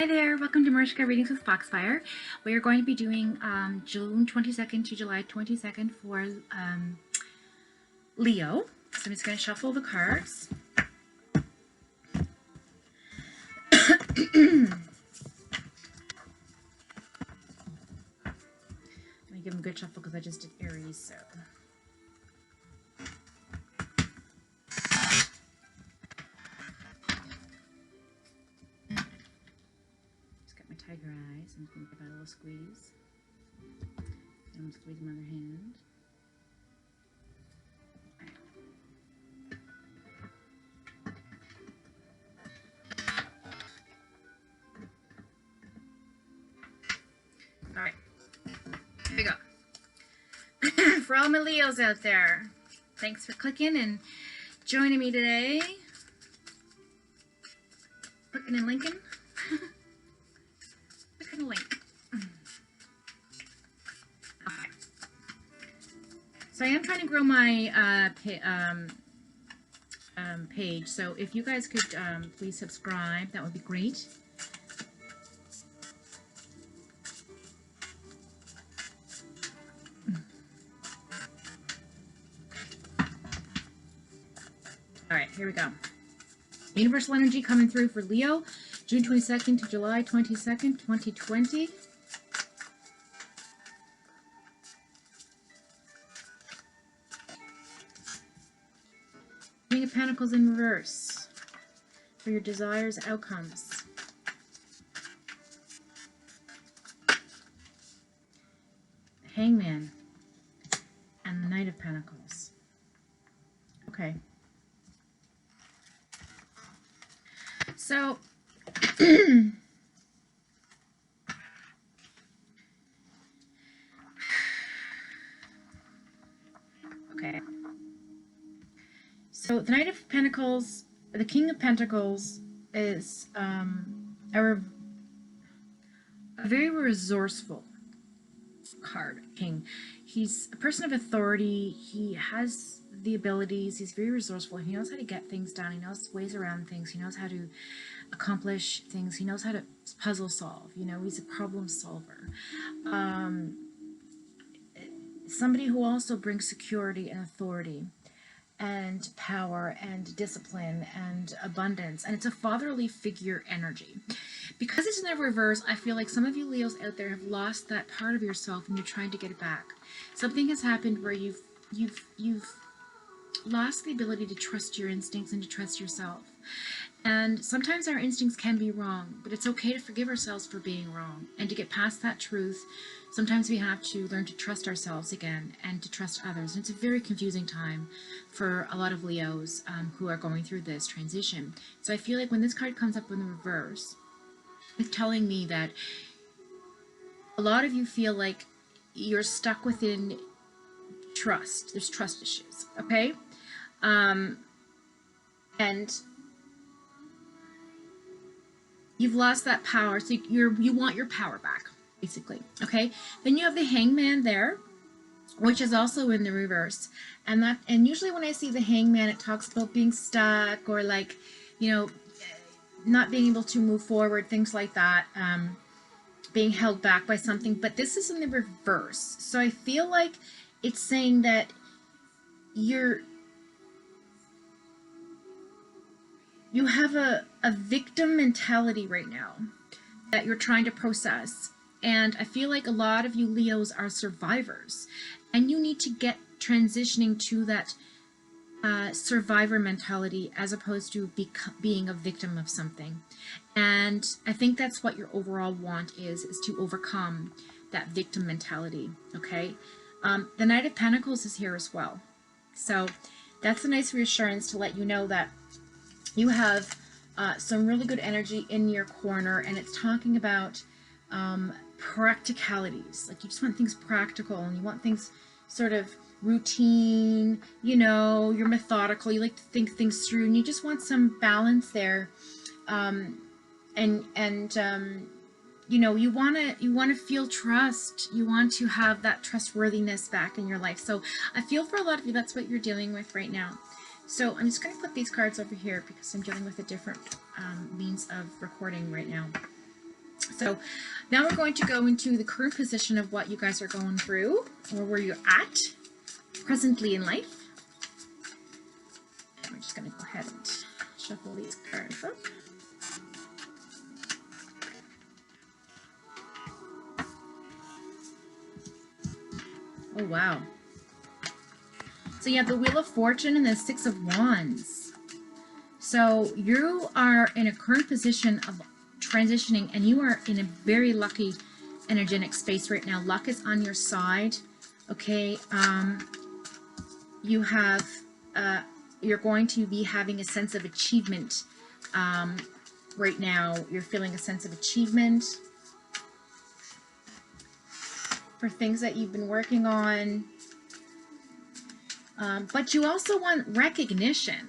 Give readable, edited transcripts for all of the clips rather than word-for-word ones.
Hi there, welcome to Marishka Readings with Foxfire. We are going to be doing June 22nd to July 22nd for Leo. So I'm just going to shuffle the cards. Let me give them a good shuffle because I just did Aries, so. Just got my tiger eyes. I'm just going to give that a little squeeze. And I'm squeezing my other hand. Alright, here we go. For all my Leos out there, thanks for clicking and joining me today. Clicking and linking. Clicking and link. Okay. So I am trying to grow my page, so if you guys could please subscribe, that would be great. Alright, here we go. Universal energy coming through for Leo, June 22nd to July 22nd, 2020. King of Pentacles in reverse for your desires, outcomes. Hangman and the Knight of Pentacles. Okay. So, okay. So the Knight of Pentacles, the King of Pentacles is a very resourceful card, King. He's a person of authority. He has the abilities. He's very resourceful. He knows how to get things done. He knows ways around things. He knows how to accomplish things. He knows how to puzzle solve. You know, he's a problem solver. Somebody who also brings security and authority and power and discipline and abundance, and it's a fatherly figure energy. Because it's in the reverse, I feel like some of you Leos out there have lost that part of yourself and you're trying to get it back. Something has happened where you've lost the ability to trust your instincts and to trust yourself. And sometimes our instincts can be wrong, but it's okay to forgive ourselves for being wrong and to get past that truth. Sometimes we have to learn to trust ourselves again and to trust others. And it's a very confusing time for a lot of Leos who are going through this transition. So I feel like when this card comes up in the reverse, it's telling me that a lot of you feel like you're stuck within trust. There's trust issues, okay? And you've lost that power, so you want your power back, basically, okay? Then you have the Hangman there, which is also in the reverse, and usually when I see the Hangman, it talks about being stuck or like, you know, not being able to move forward, things like that, being held back by something. But this is in the reverse, so I feel like it's saying that you have a victim mentality right now that you're trying to process. And I feel like a lot of you Leos are survivors. And you need to get transitioning to that survivor mentality as opposed to being a victim of something. And I think that's what your overall want is to overcome that victim mentality, okay? The Knight of Pentacles is here as well. So that's a nice reassurance to let you know that you have some really good energy in your corner, and it's talking about practicalities. Like you just want things practical and you want things sort of routine, you know, you're methodical, you like to think things through, and you just want some balance there. You know, you want to feel trust. You want to have that trustworthiness back in your life. So I feel for a lot of you that's what you're dealing with right now. So I'm just going to put these cards over here because I'm dealing with a different means of recording right now. So now we're going to go into the current position of what you guys are going through, or where you're at presently in life. And we're just going to go ahead and shuffle these cards up. Oh, wow. So you have the Wheel of Fortune and the Six of Wands. So you are in a current position of transitioning, and you are in a very lucky energetic space right now. Luck is on your side. Okay. You have, you're going to be having a sense of achievement. Right now, you're feeling a sense of achievement for things that you've been working on. But you also want recognition.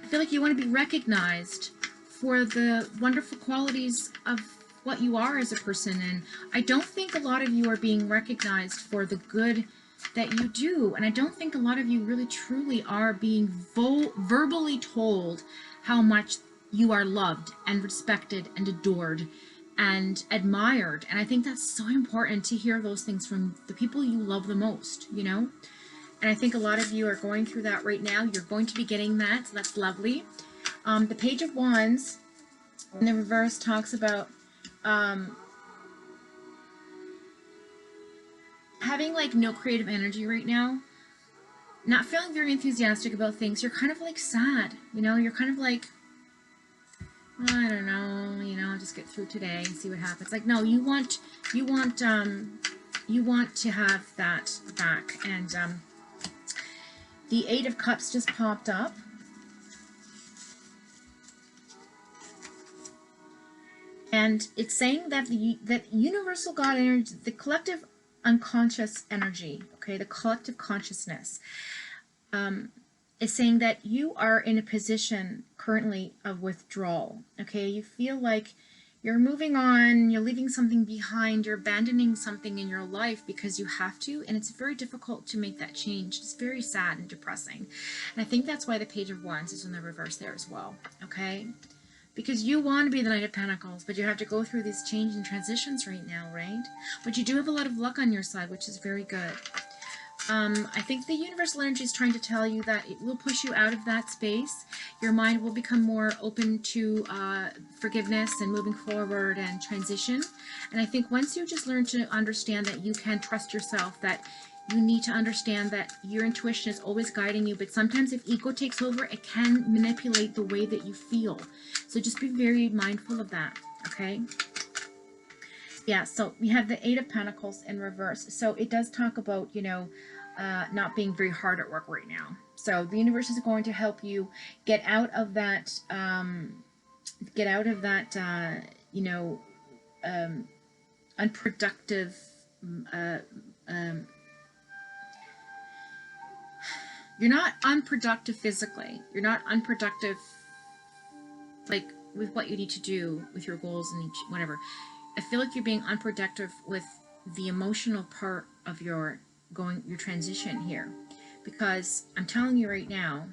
I feel like you want to be recognized for the wonderful qualities of what you are as a person. And I don't think a lot of you are being recognized for the good that you do. And I don't think a lot of you really truly are being verbally told how much you are loved and respected and adored and admired. And I think that's so important to hear those things from the people you love the most, you know? And I think a lot of you are going through that right now. You're going to be getting that, so that's lovely. The Page of Wands in the reverse talks about having like no creative energy right now, not feeling very enthusiastic about things. You're kind of like sad, you know, you're kind of like, I don't know, you know, just get through today and see what happens. Like, no, you want to have that back. And the Eight of Cups just popped up. And it's saying that that universal God energy, the collective unconscious energy, okay, the collective consciousness, is saying that you are in a position currently of withdrawal, okay? You feel like you're moving on, you're leaving something behind, you're abandoning something in your life because you have to, and it's very difficult to make that change. It's very sad and depressing. And I think that's why the Page of Wands is in the reverse there as well, okay? Because you want to be the Knight of Pentacles, but you have to go through these changes and transitions right now, right? But you do have a lot of luck on your side, which is very good. I think the universal energy is trying to tell you that it will push you out of that space. Your mind will become more open to forgiveness and moving forward and transition. And I think once you just learn to understand that you can trust yourself, that you need to understand that your intuition is always guiding you, but sometimes if ego takes over, it can manipulate the way that you feel. So just be very mindful of that, okay? Yeah, so we have the Eight of Pentacles in reverse. So it does talk about, you know, not being very hard at work right now. So the universe is going to help you get out of that, you know, unproductive, you're not unproductive physically. You're not unproductive, like, with what you need to do with your goals and whatever. I feel like you're being unproductive with the emotional part of your transition here, because I'm telling you right now,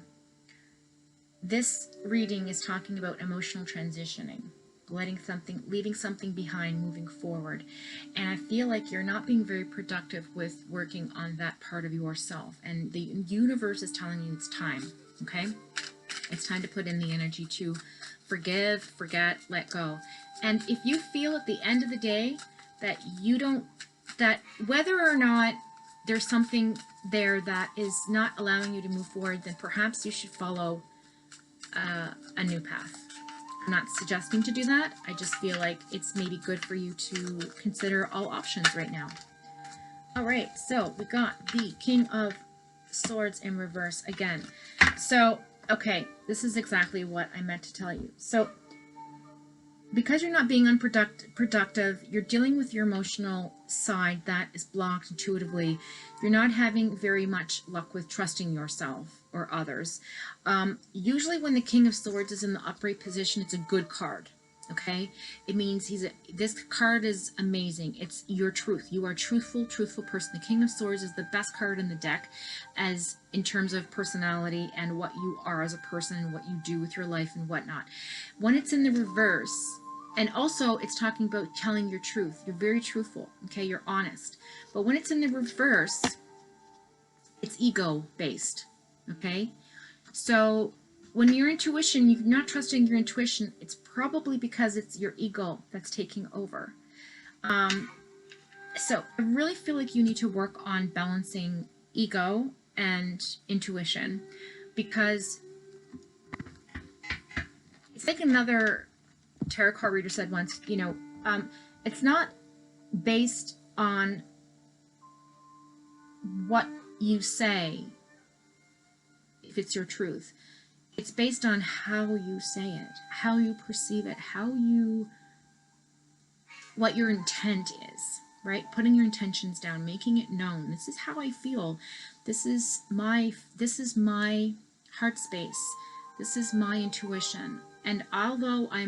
this reading is talking about emotional transitioning, leaving something behind, moving forward. And I feel like you're not being very productive with working on that part of yourself. And the universe is telling you it's time, okay? It's time to put in the energy to forgive, forget, let go. And if you feel at the end of the day that you don't, that whether or not there's something there that is not allowing you to move forward, then perhaps you should follow a new path. I'm not suggesting to do that. I just feel like it's maybe good for you to consider all options right now. All right, so we got the King of Swords in reverse again. So, okay, this is exactly what I meant to tell you. So, because you're not being productive, you're dealing with your emotional side that is blocked intuitively. You're not having very much luck with trusting yourself or others. Usually when the King of Swords is in the upright position, it's a good card, okay? It means this card is amazing. It's your truth. You are a truthful person. The King of Swords is the best card in the deck as in terms of personality and what you are as a person and what you do with your life and whatnot. When it's in the reverse, And also, it's talking about telling your truth. You're very truthful, okay? You're honest. But when it's in the reverse, it's ego-based, okay? So when your intuition, you're not trusting your intuition, it's probably because it's your ego that's taking over. So I really feel like you need to work on balancing ego and intuition, because it's like another tarot card reader said once, you know, it's not based on what you say if it's your truth. It's based on how you say it, how you perceive it, what your intent is, right? Putting your intentions down, making it known. This is how I feel. This is my heart space. This is my intuition. And although I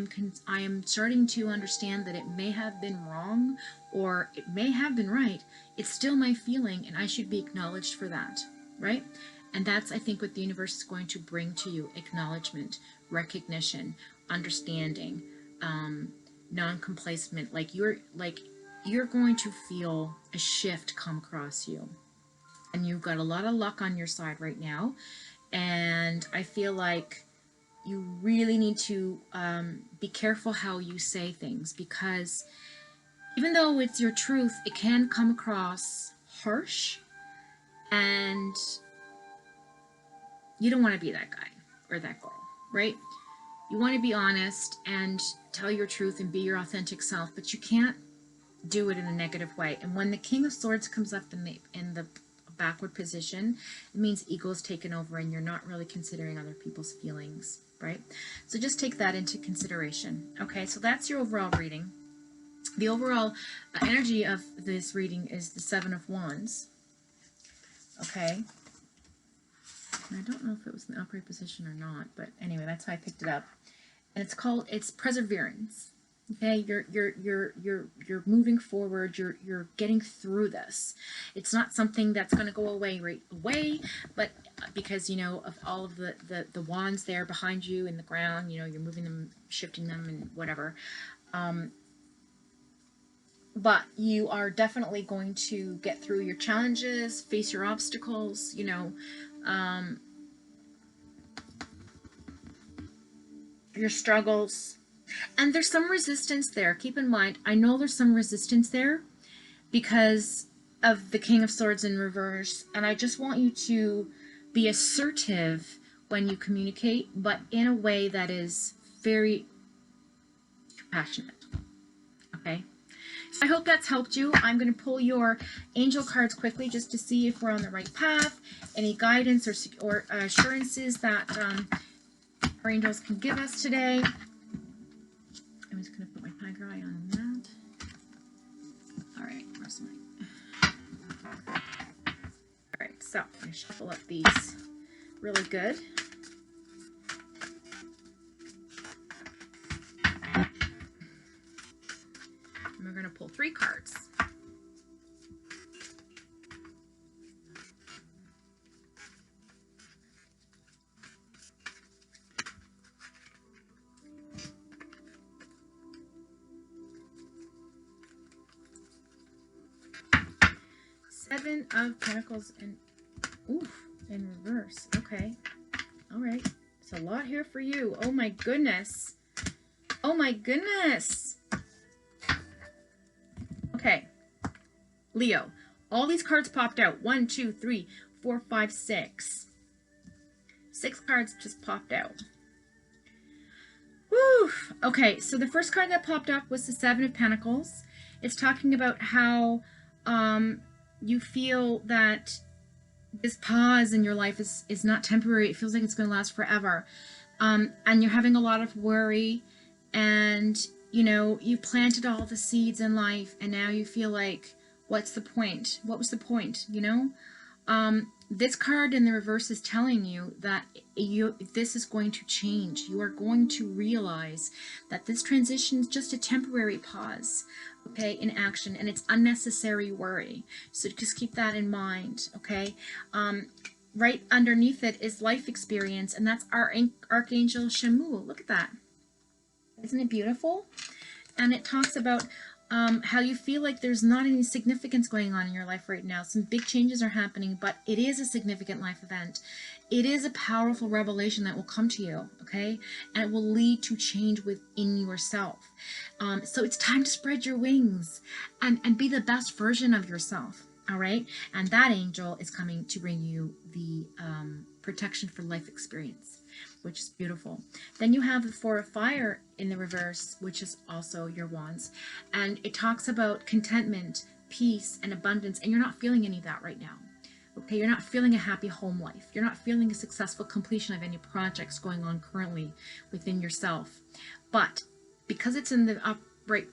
am starting to understand that it may have been wrong or it may have been right, it's still my feeling, and I should be acknowledged for that, right? And that's, I think, what the universe is going to bring to you: acknowledgement, recognition, understanding, non-complacement. Like you're going to feel a shift come across you, and you've got a lot of luck on your side right now. And I feel like you really need to be careful how you say things, because even though it's your truth, it can come across harsh, and you don't want to be that guy or that girl, right? You want to be honest and tell your truth and be your authentic self, but you can't do it in a negative way. And when the King of Swords comes up in the backward position, it means ego is taken over and you're not really considering other people's feelings, right? So just take that into consideration. Okay, so that's your overall reading. The overall energy of this reading is the Seven of Wands. Okay. And I don't know if it was in the upright position or not, but anyway, that's how I picked it up. And it's perseverance. Okay, you're moving forward. You're getting through this. It's not something that's going to go away right away, but because, you know, of all of the wands there behind you in the ground, you know, you're moving them, shifting them, and whatever. But you are definitely going to get through your challenges, face your obstacles, you know, your struggles. And there's some resistance there. Keep in mind, I know there's some resistance there because of the King of Swords in reverse. And I just want you to be assertive when you communicate, but in a way that is very compassionate. Okay? So I hope that's helped you. I'm going to pull your angel cards quickly just to see if we're on the right path. Any guidance or assurances that our angels can give us today. I'm just going to put my pie dry on that. All right, where's my... All right, so I'm going to shuffle up these really good. And we're going to pull 3 cards. Seven of Pentacles and in reverse. Okay. All right. It's a lot here for you. Oh my goodness. Oh my goodness. Okay. Leo. All these cards popped out. 1, 2, 3, 4, 5, 6. 6 cards just popped out. Woo. Okay. So the first card that popped up was the Seven of Pentacles. It's talking about how you feel that this pause in your life is not temporary. It feels like it's going to last forever. And you're having a lot of worry, and, you know, you planted all the seeds in life, and now you feel like, what's the point? What was the point, you know? This card in the reverse is telling you that this is going to change. You are going to realize that this transition is just a temporary pause, okay, in action, and it's unnecessary worry. So just keep that in mind, okay? Right underneath it is life experience, and that's our Archangel Shamuel. Look at that. Isn't it beautiful? And it talks about how you feel like there's not any significance going on in your life right now. Some big changes are happening, but it is a significant life event. It is a powerful revelation that will come to you, okay? And it will lead to change within yourself. So it's time to spread your wings and be the best version of yourself, all right? And that angel is coming to bring you the protection for life experience, which is beautiful. Then you have the Four of Fire in the reverse, which is also your wands. And it talks about contentment, peace, and abundance, and you're not feeling any of that right now. Okay, you're not feeling a happy home life. You're not feeling a successful completion of any projects going on currently within yourself. But because it's in the upright,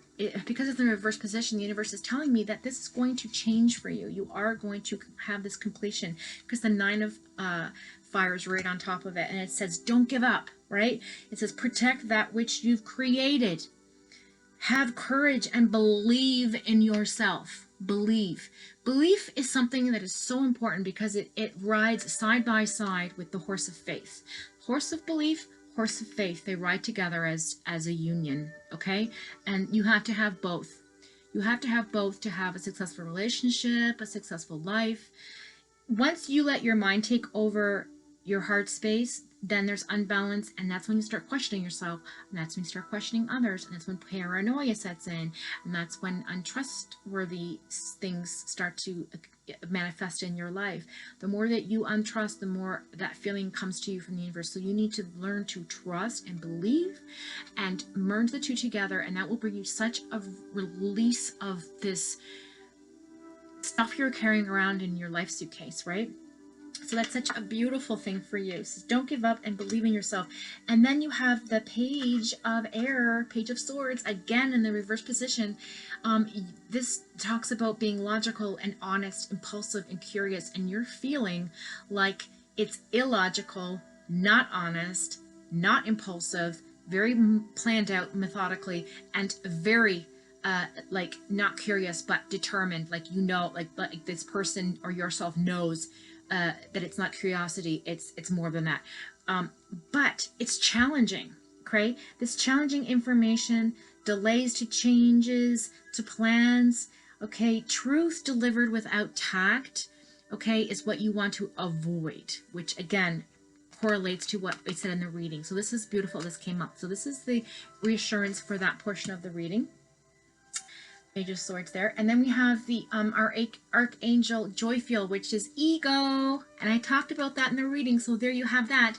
because it's in the reverse position, the universe is telling me that this is going to change for you. You are going to have this completion, because the Nine of Fire is right on top of it, and it says don't give up, right? It says protect that which you've created. Have courage and believe in yourself. Believe is something that is so important, because it rides side by side with the horse of faith. Horse of belief, horse of faith, they ride together as a union, okay? And you have to have both. You have to have both to have a successful relationship, a successful life. Once you let your mind take over your heart space, then there's unbalance, and that's when you start questioning yourself, and that's when you start questioning others, and that's when paranoia sets in, and that's when untrustworthy things start to manifest in your life. The more that you untrust, the more that feeling comes to you from the universe. So you need to learn to trust and believe and merge the two together, and that will bring you such a release of this stuff you're carrying around in your life suitcase, right? So that's such a beautiful thing for you. So don't give up and believe in yourself. And then you have the Page of Air, Page of Swords, again in the reverse position. This talks about being logical and honest, impulsive and curious. And you're feeling like it's illogical, not honest, not impulsive, very planned out methodically, and very like not curious but determined. Like, you know, like this person or yourself knows that it's not curiosity, it's more than that. But it's challenging, okay? This challenging information, delays to changes, to plans, okay? Truth delivered without tact, okay, is what you want to avoid, which again correlates to what I said in the reading. So this is beautiful, this came up. So this is the reassurance for that portion of the reading. Page of Swords there. And then we have the our Archangel Joyfield, which is ego. And I talked about that in the reading, so there you have that.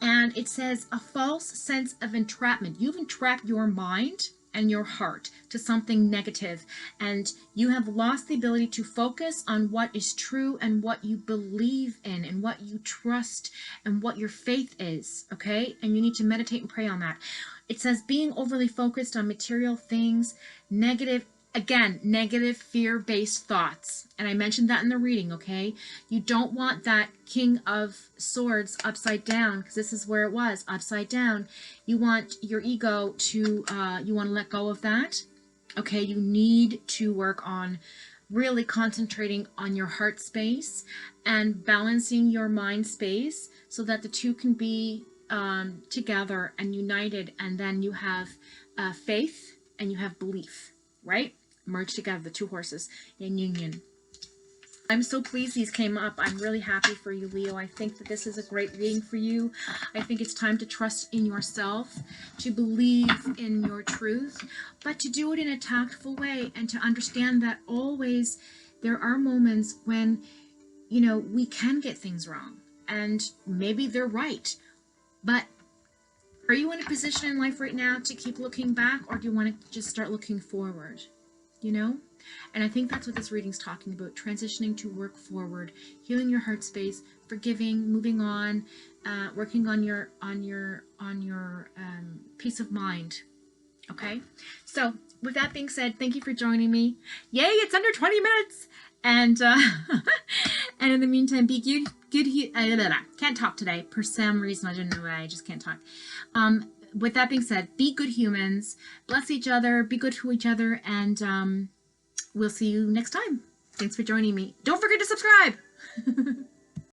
And it says a false sense of entrapment. You've entrapped your mind and your heart to something negative, and you have lost the ability to focus on what is true and what you believe in and what you trust and what your faith is, okay? And you need to meditate and pray on that. It says being overly focused on material things, negative fear-based thoughts. And I mentioned that in the reading, okay? You don't want that King of Swords upside down, because this is where it was, upside down. You want your ego to, you want to let go of that, okay? You need to work on really concentrating on your heart space and balancing your mind space so that the two can be together and united, and then you have faith and you have belief, right? Merge together, the two horses in union. I'm so pleased these came up. I'm really happy for you, Leo. I think that this is a great reading for you. I think it's time to trust in yourself, to believe in your truth, but to do it in a tactful way, and to understand that always there are moments when, you know, we can get things wrong, and maybe they're right. But are you in a position in life right now to keep looking back, or do you want to just start looking forward? You know? And I think that's what this reading's talking about, transitioning to work forward, healing your heart space, forgiving, moving on, working on your peace of mind. Okay? So, with that being said, thank you for joining me. Yay, it's under 20 minutes! And and in the meantime, be good. Can't talk today for some reason. I don't know why. I just can't talk. With that being said, be good humans. Bless each other. Be good to each other. And we'll see you next time. Thanks for joining me. Don't forget to subscribe.